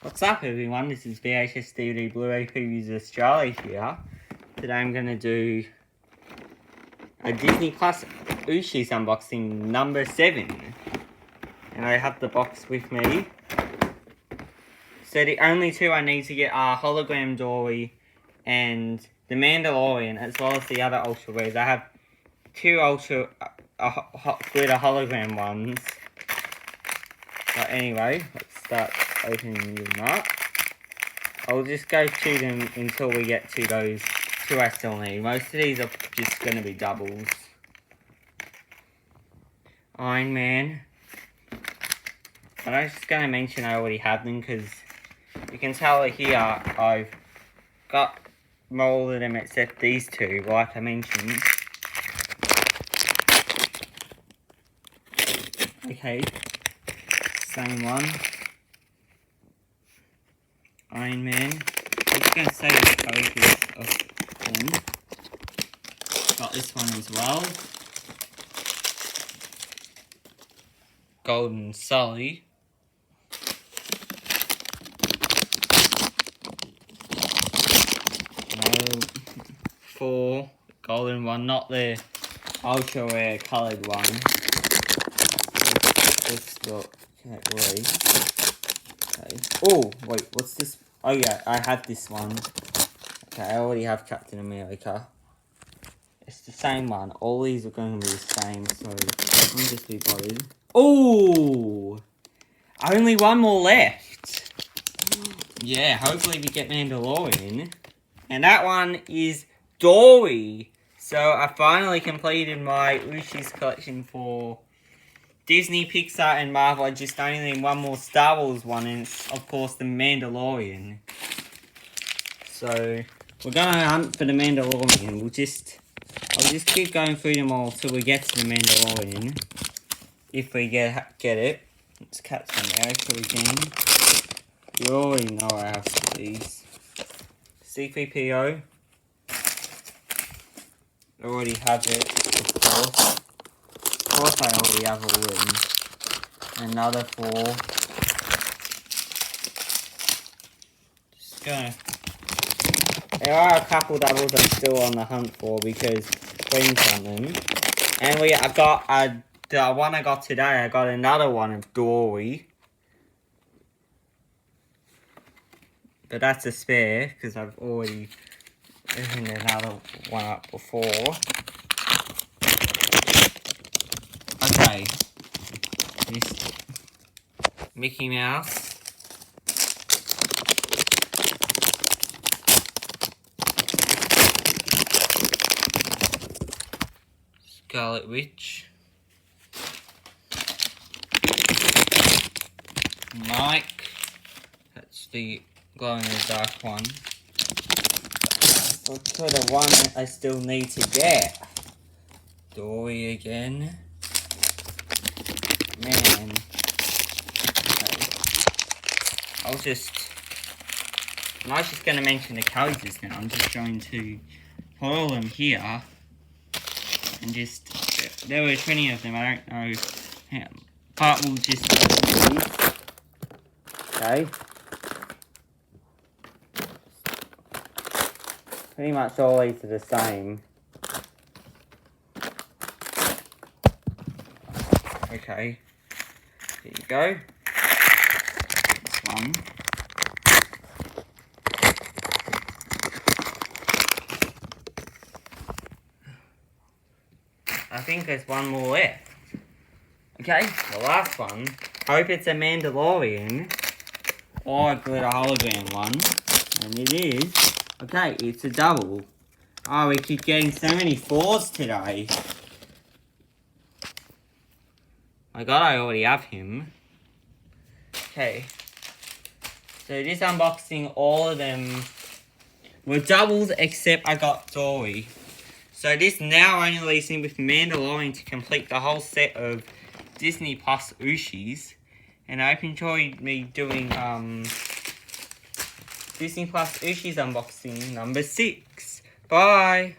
What's up everyone, this is VHS DVD Blu-ray Previews Australia here. Today I'm going to do a Disney Plus Ooshies unboxing number 7. And I have the box with me. So the only two I need to get are Hologram Dory and the Mandalorian, as well as the other Ultra Rares. I have two Ultra glitter hologram ones. But anyway, let's start opening them up. I'll just go through them until we get to those two I still need. Most of these are just going to be doubles. Iron Man. I'm just going to mention I already have them because you can tell here I've got more of them except these two, like I mentioned. Okay, same one. Iron Man. I'm just going to say the poses of them. Got this one as well. Golden Sully. For golden one, not the ultra rare coloured one. This look, can't wait. Okay. Oh, wait, what's this? Oh yeah, I have this one. Okay, I already have Captain America. It's the same one. All these are going to be the same, so I'll just be bothered. Oh! Only one more left. Yeah, hopefully we get Mandalorian. And that one is Dory. So I finally completed my Ooshies collection for Disney, Pixar, and Marvel. I just only need one more Star Wars one, and it's, of course, the Mandalorian. So we're gonna hunt for the Mandalorian. I'll just keep going through them all till we get to the Mandalorian. If we get it. It's Captain America again. You already know I have these. C3PO. I already have it, of course. Of course I already have all of them. Another 4. Just gonna... There are a couple doubles I'm still on the hunt for because friends want them. And the one I got today, I got another one of Dory. But that's a spare, because I've already opened another one up before. Okay. This Mickey Mouse. Scarlet Witch. Mike. That's the glow in the dark one. Look for the one I still need to get. Dory again. Man. Okay. I'm not just going to mention the characters now. I'm just going to put all of them here. And just, there were 20 of them. I don't know how. But we'll just go through these. Okay. Pretty much all these are the same. Okay. Here you go. This one. I think there's one more left. Okay, the last one. Hope it's a Mandalorian. Or a glitter hologram one. And it is. Okay, it's a double. Oh, we keep getting so many 4s today. My god, I already have him. Okay. So this unboxing, all of them were doubles except I got Dory. So this now only leaves me with Mandalorian to complete the whole set of Disney Plus Ooshies. And I hope you enjoyed me doing Disney Plus Ooshies unboxing number 6. Bye!